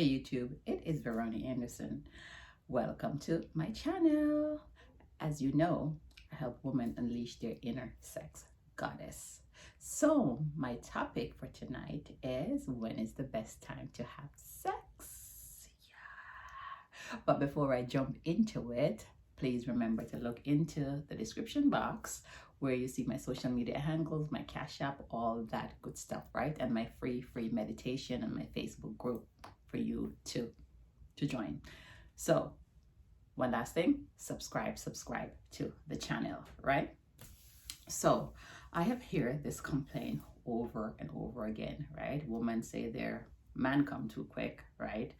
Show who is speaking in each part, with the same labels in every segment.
Speaker 1: Hey YouTube, it is Veronica Anderson. Welcome to my channel. As you know, I help women unleash their inner sex goddess. So my topic for tonight is, when is the best time to have sex? Yeah. But before I jump into it, please remember to look into the description box where you see my social media handles, my Cash App, all that good stuff, right? And my free meditation and my Facebook group for you to join. So one last thing, subscribe to the channel, right? So I have heard this complaint over and over again, right? Women say their man come too quick, right?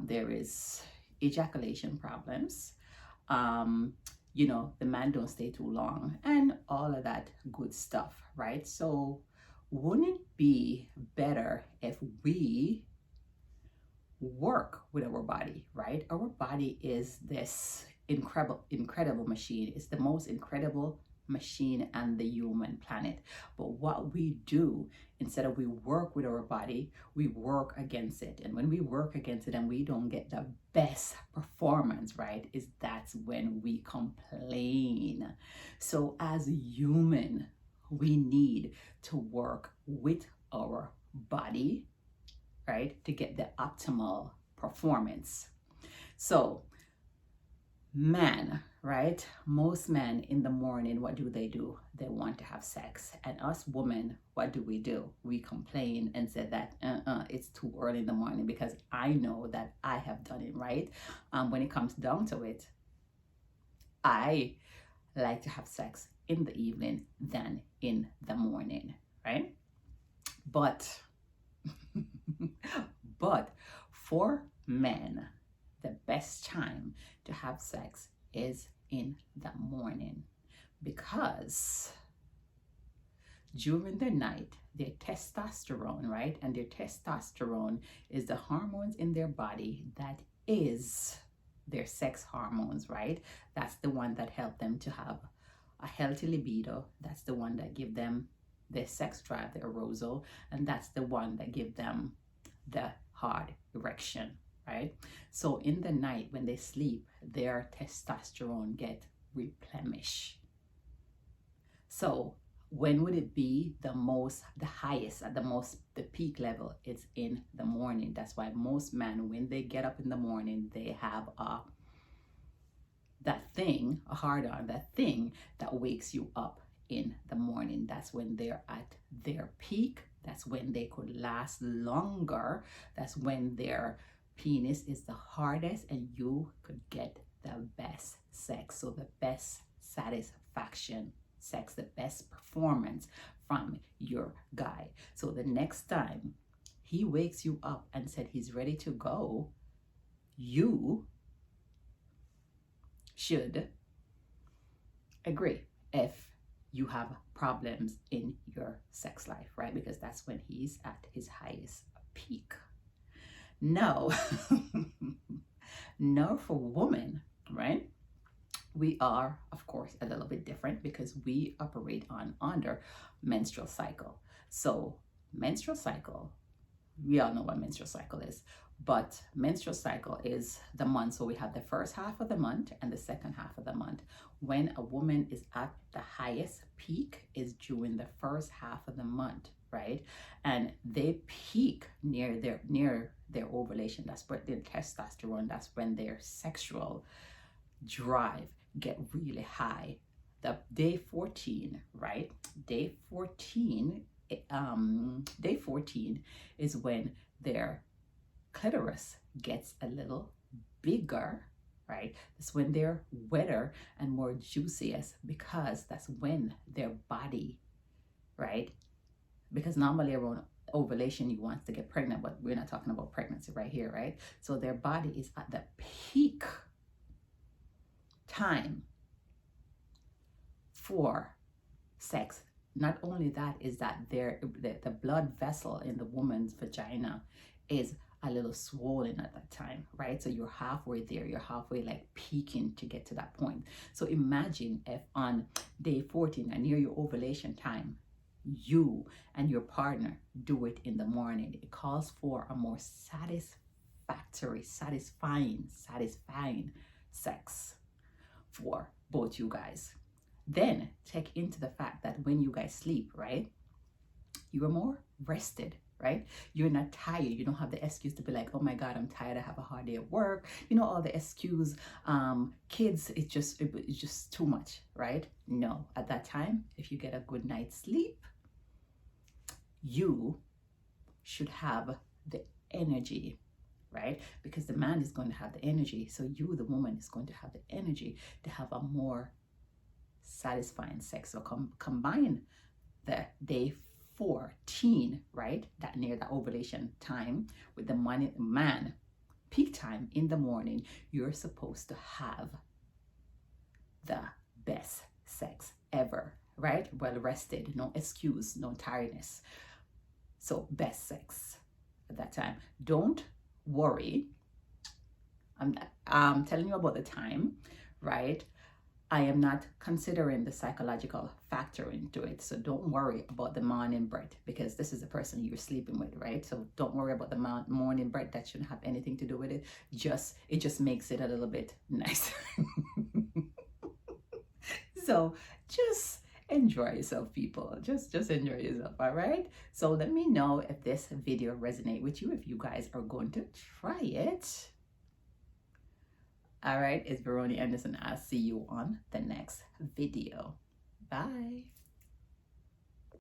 Speaker 1: There is ejaculation problems. The man don't stay too long and all of that good stuff, right? So wouldn't it be better if we work with our body, right? Our body is this incredible machine. It's the most incredible machine on the human planet. But what we do, instead of we work with our body, we work against it. And when we work against it and we don't get the best performance, right, that's when we complain. So as human, we need to work with our body, right, to get the optimal performance. So man, right, most men in the morning, what do? They want to have sex. And us women, what do? We complain and say that it's too early in the morning, because I know that I have done it, right? When it comes down to it, I like to have sex in the evening than in the morning, right? But for men, the best time to have sex is in the morning, because during the night, their testosterone, right? And their testosterone is the hormones in their body that is their sex hormones, right? That's the one that help them to have a healthy libido. That's the one that give them the sex drive, the arousal, and that's the one that give them the hard erection, right? So in the night when they sleep, their testosterone get replenished. So when would it be the highest, at the peak level? It's in the morning. That's why most men, when they get up in the morning, they have a hard on, that thing that wakes you up in the morning. That's when they're at their peak. That's when they could last longer. That's when their penis is the hardest and you could get the best sex. So the best satisfaction sex, the best performance from your guy. So the next time he wakes you up and said he's ready to go, you should agree if you have problems in your sex life, right? Because that's when he's at his highest peak. Now, for women, right? We are, of course, a little bit different because we operate under menstrual cycle. So menstrual cycle, we all know what menstrual cycle is, but menstrual cycle is the month. So we have the first half of the month and the second half of the month. When a woman is at the highest peak is during the first half of the month, right? And they peak near their ovulation. That's where their testosterone, that's when their sexual drive get really high. The day 14, right? Day 14 is when their clitoris gets a little bigger, right? That's when they're wetter and more juiciest, because that's when their body, right? Because normally around ovulation you want to get pregnant, but we're not talking about pregnancy right here, right? So their body is at the peak time for sex. Not only that, is that the blood vessel in the woman's vagina is a little swollen at that time, right? So you're halfway there, you're halfway like peaking to get to that point. So imagine if on day 14 and near your ovulation time, you and your partner do it in the morning. It calls for a more satisfying satisfactory, satisfying sex for both you guys. Then take into the fact that when you guys sleep, right, you are more rested, right? You're not tired. You don't have the excuse to be like, oh my God, I'm tired. I have a hard day at work. You know, all the excuse. Kids, it's just too much, right? No, at that time, if you get a good night's sleep, you should have the energy, right? Because the man is going to have the energy. So you, the woman, is going to have the energy to have a more satisfying sex. So combine the day 14, right? That near the ovulation time with the man peak time in the morning, you're supposed to have the best sex ever, right? Well rested, no excuse, no tiredness. So best sex at that time. Don't worry. I'm telling you about the time, right? I am not considering the psychological factor into it. So don't worry about the morning breath, because this is the person you're sleeping with, right? So don't worry about the morning breath. That shouldn't have anything to do with it. It just makes it a little bit nicer. So just enjoy yourself, people. Just enjoy yourself, all right? So let me know if this video resonates with you, if you guys are going to try it. All right, it's Veroni Anderson. I'll see you on the next video. Bye.